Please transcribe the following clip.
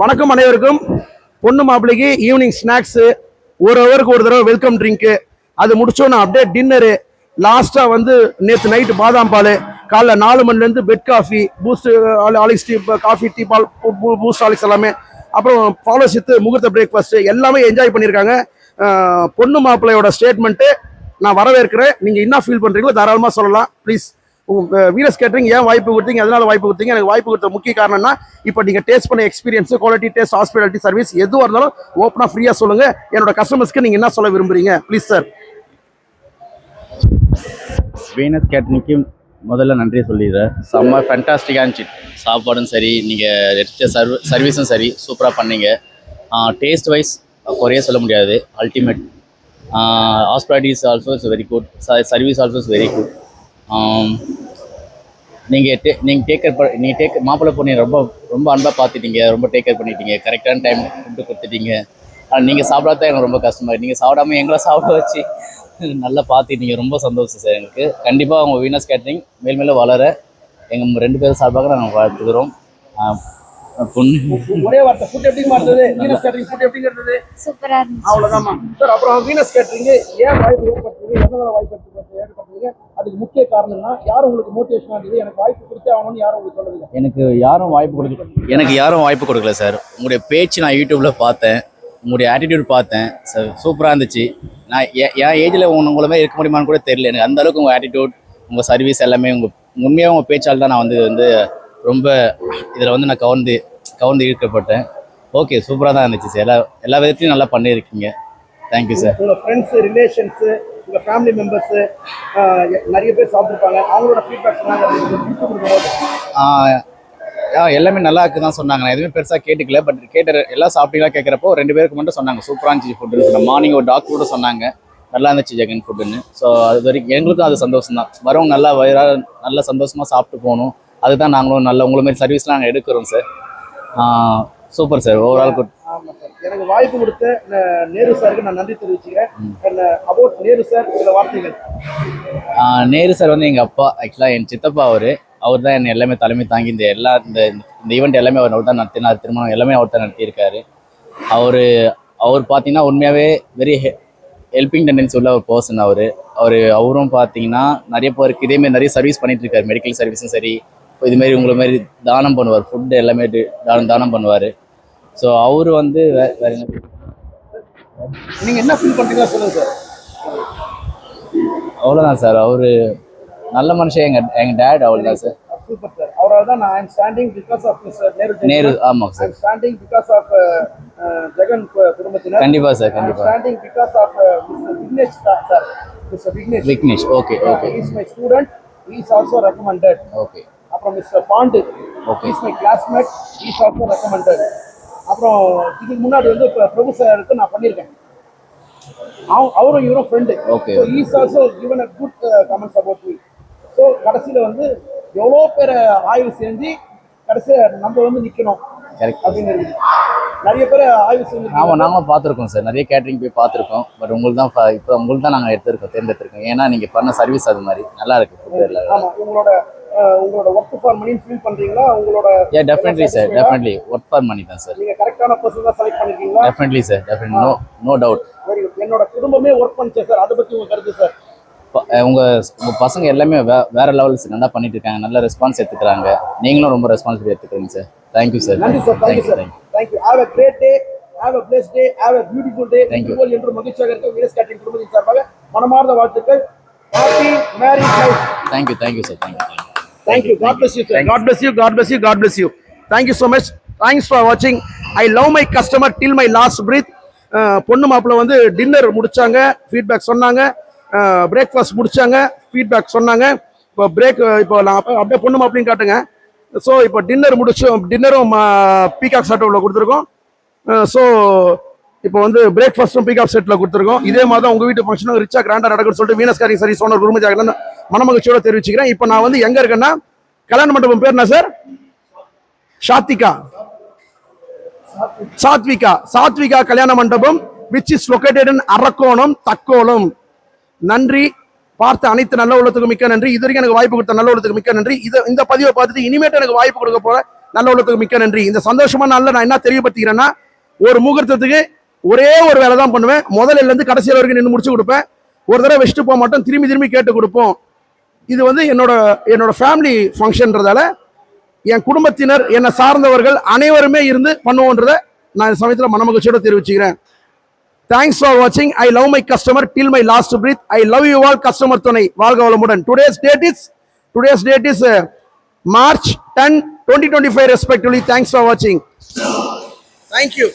வணக்கம் அனைவருக்கும். பொண்ணு மாப்பிள்ளைக்கு ஈவினிங் ஸ்நாக்ஸு, ஒரு ஹவருக்கு ஒரு தடவை வெல்கம் ட்ரிங்க்கு, அது முடிச்சோன்னா அப்படியே டின்னரு, லாஸ்ட்டாக வந்து நேற்று நைட்டு பாதாம் பால், காலைல 4 மணிலேருந்து bed coffee, Boost Horlicks tea, coffee tea பால், பூஸ்ட் ஆலிக்ஸ் எல்லாமே, அப்புறம் ஃபாலோ சித்து முகூர்த்த பிரேக்ஃபாஸ்ட்டு எல்லாமே என்ஜாய் பண்ணியிருக்காங்க. பொண்ணு மாப்பிள்ளையோட ஸ்டேட்மெண்ட்டு நான் வரவேற்கிறேன். நீங்கள் என்ன ஃபீல் பண்ணுறீங்களோ தாராளமாக சொல்லலாம் ப்ளீஸ். வீனஸ் கேட்டரிங் ஏன் வாய்ப்பு கொடுத்தீங்க, அதனால வாய்ப்பு கொடுத்தீங்க? எனக்கு வாய்ப்பு கொடுத்த முக்கிய காரணம்னா, இப்போ நீங்கள் டேஸ்ட் பண்ண experience, quality, taste, hospitality, service எதுவாக இருந்தாலும் ஓப்பனாக ஃப்ரீயாக சொல்லுங்கள். என்னோட கஸ்டமர்ஸ்க்கு நீங்கள் என்ன சொல்ல விரும்புறீங்க ப்ளீஸ் சார்? வீனஸ் கேட்டரிங்க்கு முதல்ல நன்றி சொல்லிடுறேன். செம்ம ஃபேண்டாஸ்டிக்காக இருந்துச்சு. சாப்பாடும் சரி, நீங்கள் எடுத்த சர்வீஸும் சரி, சூப்பராக பண்ணீங்க. டேஸ்ட் வைஸ் குறைய சொல்ல முடியாது. Ultimate. Hospitality is also is very good. Service also is very good. நீங்கள் மாப்பிள்ளை பொண்ணு ரொம்ப ரொம்ப அன்பாக பார்த்துட்டீங்க, ரொம்ப டேக் கேர் பண்ணிட்டீங்க, கரெக்டான டைம் ஃபுட்டு கொடுத்துட்டீங்க. நீங்கள் சாப்பிடாதான் எனக்கு ரொம்ப கஷ்டமாக. நீங்கள் சாப்பிடாம எங்களை சாப்பிட வச்சு நல்லா பார்த்துட்டீங்க. ரொம்ப சந்தோஷம் சார் எனக்கு. கண்டிப்பாக அவங்க வீனஸ் கேட்டரிங் மேலும் வளர எங்கள் 2 பேரும் சார்பாக நாங்கள் வாழ்த்துக்கிறோம். ஒரே வார்த்தை, ஃபுட் எப்படி இருந்தது? வீனஸ் கேட்டரிங் ஃபுட் எப்படி இருந்தது? சூப்பரா இருந்துச்சு. அவ்வளவுதான்மா சார். அப்புறம் வீனஸ் கேட்டரிங் ஏன் வாய்ப்பு ஏற்படுத்துறீங்க, எதனால வாய்ப்பு ஏற்படுத்துறீங்க? அதுக்கு முக்கிய காரணம்னா யார் உங்களுக்கு மோட்டிவேஷனா இருந்தது? எனக்கு வாய்ப்பு கொடுத்தே ஆகணும்னு யாரும் உங்களுக்கு சொல்லல. எனக்கு யாரும் வாய்ப்பு கொடுக்கல சார். உங்களுடைய பேச்சு நான் யூடியூப்ல பார்த்தேன், உங்களுடைய ஆட்டிடியூட் பார்த்தேன் சார், சூப்பராக இருந்துச்சு. நான் என் ஏஜில் உங்களை மாதிரி இருக்க முடியுமான்னு கூட தெரியல எனக்கு. அந்த அளவுக்கு உங்கள் ஆட்டிடியூட், உங்கள் சர்வீஸ் எல்லாமே, உண்மையாக உங்கள் பேச்சால் தான் நான் வந்து ரொம்ப இதில் வந்து நான் கவர்ந்து ஈர்க்கப்பட்டேன். ஓகே, சூப்பராக தான் இருந்துச்சு சார். எல்லா விதத்தையும் நல்லா பண்ணியிருக்கீங்க. Thank you sir. உங்கள் ஃப்ரெண்ட்ஸு, ரிலேஷன்ஸு, உங்கள் ஃபேமிலி மெம்பர்ஸு நிறைய பேர் சாப்பிட்ருப்பாங்க, அவங்களோட ஃபீட்பேக் எல்லாமே நல்லா இருக்கு தான் சொன்னாங்க. நான் எதுவுமே பெருசாக கேட்டுக்கல. பட் எல்லாம் சாப்பிட்டீங்களா கேட்குறப்போ 2 பேருக்கு மட்டும் சொன்னாங்க சூப்பராக இருந்துச்சு ஃபுட்டுன்னு சொன்னாங்க. மார்னிங் ஒரு டாக்டர் கூட சொன்னாங்க நல்லா இருந்துச்சு ஜெகன் ஃபுட்டுன்னு. ஸோ அது வரைக்கும் எங்களுக்கும் அது சந்தோஷம் தான். வரவங்க நல்லா வயிறாக நல்லா சந்தோஷமாக சாப்பிட்டு போகணும். அதுதான் நாங்களும் நல்ல உங்களை மாதிரி சர்வீஸ்லாம் நாங்கள் எடுக்கிறோம் sir. Super sir, overall good. ஆமாம் சார். எனக்கு வாய்ப்பு கொடுத்த நேரு சாருக்கு நான் நன்றி தெரிவிச்சுக்கிறேன். அபவுட் நேரு சார் சில வார்த்தைகள். நேரு சார் வந்து எங்கள் அப்பா, ஆக்சுவலாக என் சித்தப்பா. அவர் தான் என்னை எல்லாமே தலைமை தாங்கி இந்த ஈவெண்ட் எல்லாமே அவர் தான் நடத்தினார். திருமணம் எல்லாமே அவர் தான் நடத்தியிருக்காரு. அவர் பார்த்தீங்கன்னா உண்மையாகவே வெரி ஹெல்பிங் டெண்டன்சி உள்ள ஒரு பர்சன். அவரும் பார்த்தீங்கன்னா நிறைய பேருக்கு இதேமாதிரி நிறைய சர்வீஸ் பண்ணிட்டு இருக்காரு. மெடிக்கல் சர்வீஸும் சரி, இதுமாரி உங்களை மாதிரி தானம் பண்ணுவார், ஃபுட்டு எல்லாமே தானம் பண்ணுவார். ஸோ அவர் வந்து வேற என்ன நீங்கள் என்ன ஃபீல் பண்ணுறீங்களா சொல்லுங்கள் சார். அவ்வளோதான் சார். அவர் நல்ல மனுஷன். எங்கள் டேட் அவ்வளோதான் சார். Super sir. அவரால் தான் நான் ஸ்டாண்டிங் பிகாஸ் ஆஃப் நேரு. ஆமாம் sir. Standing because of Jagan குடும்பத்தினர். கண்டிப்பாக சார், கண்டிப்பாக. Standing because of Vignesh sir. Mister Vignesh. Okay. He is my student. He is also recommended. Okay. அப்புறம் mister Pandu. Okay. He is my classmate. He is also recommended. அப்புறம் இதுக்கு முன்னாடி வந்து இப்போ பிரபு சாருக்கு நான் பண்ணியிருக்கேன். அவரும் இவரும் friend. Okay. So he is also given a good comments about me. So கடைசியில் வந்து எவ்வளோ பேரை ஆய்வு செஞ்சு கடைசியில் நம்ம வந்து நிற்கணும் அப்படின்னு இருக்குது. நிறைய பேர் ஆய்வு செஞ்சு. ஆமாம், நாங்களும் பார்த்துருக்கோம் சார். நிறைய கேட்டரிங் போய் பார்த்துருக்கோம். பட் உங்களுக்கு தான் நாங்கள் தேர்ந்தெடுத்திருக்கோம். ஏன்னா நீங்கள் பண்ண சர்வீஸ் அது மாதிரி நல்லா இருக்கு ஃபுட்டு. ஆமாம். உங்களோட ஒர்க் ஃபார் மணி ஃபீல் பண்ணுறீங்களா? உங்களோட definitely sir, definitely work for money தான் சார். நீங்கள் கரெக்டான பர்சன் தான் செலக்ட் பண்ணிருக்கீங்களா? Definitely sir, definitely. No doubt. Very good. என்னோட குடும்பமே ஒர்க் பண்ணிச்சு சார். அதை பற்றி உங்கள் கருத்து சார்? உங்கள் பசங்க எல்லாமே வேற லெவல்ஸ் நல்லா பண்ணிட்டு இருக்காங்க. நல்ல ரெஸ்பான்ஸ் எடுத்துக்கிறாங்க. நீங்களும் ரொம்ப ரெஸ்பான்சிபிலிட்டி எடுத்துக்கிறீங்க சார். Thank you sir. நன்றி sir. Thank you sir. Thank you. Have a great day. Have a blessed day. Have a beautiful day. இதுபோல் என்று மகிழ்ச்சியாக இருக்க வீனஸ் கேட்டரிங் குடும்பத்தின் சார்பாக மனமார்ந்த வாழ்த்துக்கள். Happy married life. Thank you sir. Thank you. God bless you, sir. God bless you. God bless you. God bless you. Thank you so much. Thanks for watching. I love my customer till my last breath. பொண்ணு மாப்பிள்ளை வந்து dinner முடிச்சாங்க, feedback சொன்னாங்க. Breakfast முடிச்சாங்க, feedback சொன்னாங்க. இப்போ நான் அப்படியே பொண்ணு மாப்பிள்ளையும் காட்டுங்க. ஸோ இப்போ டின்னரும் பீகாக் செட்டில் கொடுத்துருக்கோம். ஸோ இப்போ வந்து பிரேக்ஃபாஸ்ட்டும் பீகாக் செட்டில் கொடுத்துருக்கோம். இதே மாதிரி தான் உங்கள் வீட்டு ஃபங்க்ஷனும் ரிச்சாக கிராண்டாக நடக்குன்னு சொல்லிட்டு வீனஸ் கேட்டரிங் சர்வீஸ் ஓனர் குருமஜாகரன் மனமகிழ்ச்சியோட தெரிவிச்சுக்கிறேன். இப்போ நான் வந்து எங்கே இருக்கேன்னா, கல்யாண மண்டபம் பேர் என்ன சார்? சாத்விகா கல்யாண மண்டபம், which is located in Arakkonam, Thakkolam. நன்றி. பார்த்த அனைத்து நல்ல உள்ளத்துக்கு மிக்க நன்றி. இது வரைக்கும் எனக்கு வாய்ப்பு கொடுத்த நல்ல உள்ளத்துக்கு மிக்க நன்றி. இந்த பதிவை பார்த்துட்டு இனிமேட்டு எனக்கு வாய்ப்பு கொடுக்க போற நல்ல உள்ளத்துக்கு மிக்க நன்றி. இந்த சந்தோஷமான நாள்ல நான் என்ன தெரியப்படுத்திக்கிறேன்னா, ஒரு முகூர்த்தத்துக்கு ஒரே ஒரு வேலை தான் பண்ணுவேன். முதல்ல இருந்து கடைசியில் வரைக்கும் நின்று முடிச்சு கொடுப்பேன். ஒரு தடவை வச்சுட்டு போக மாட்டோம், திரும்பி திரும்பி கேட்டு கொடுப்போம். இது வந்து என்னோட ஃபேமிலி ஃபங்க்ஷன்றதால என் குடும்பத்தினர் என்னை சார்ந்தவர்கள் அனைவருமே இருந்து பண்ணுவோன்றத நான் இந்த சமயத்தில் மனமகிழ்ச்சியோட தெரிவிச்சுக்கிறேன். தேங்க்ஸ் ஃபார் வாட்சிங். I love my customer till my last breath. I love you all. Customer துணை வாழ்க வளமுடன். Today's date is March 10, 2025 respectively. Thanks for watching. Thank you.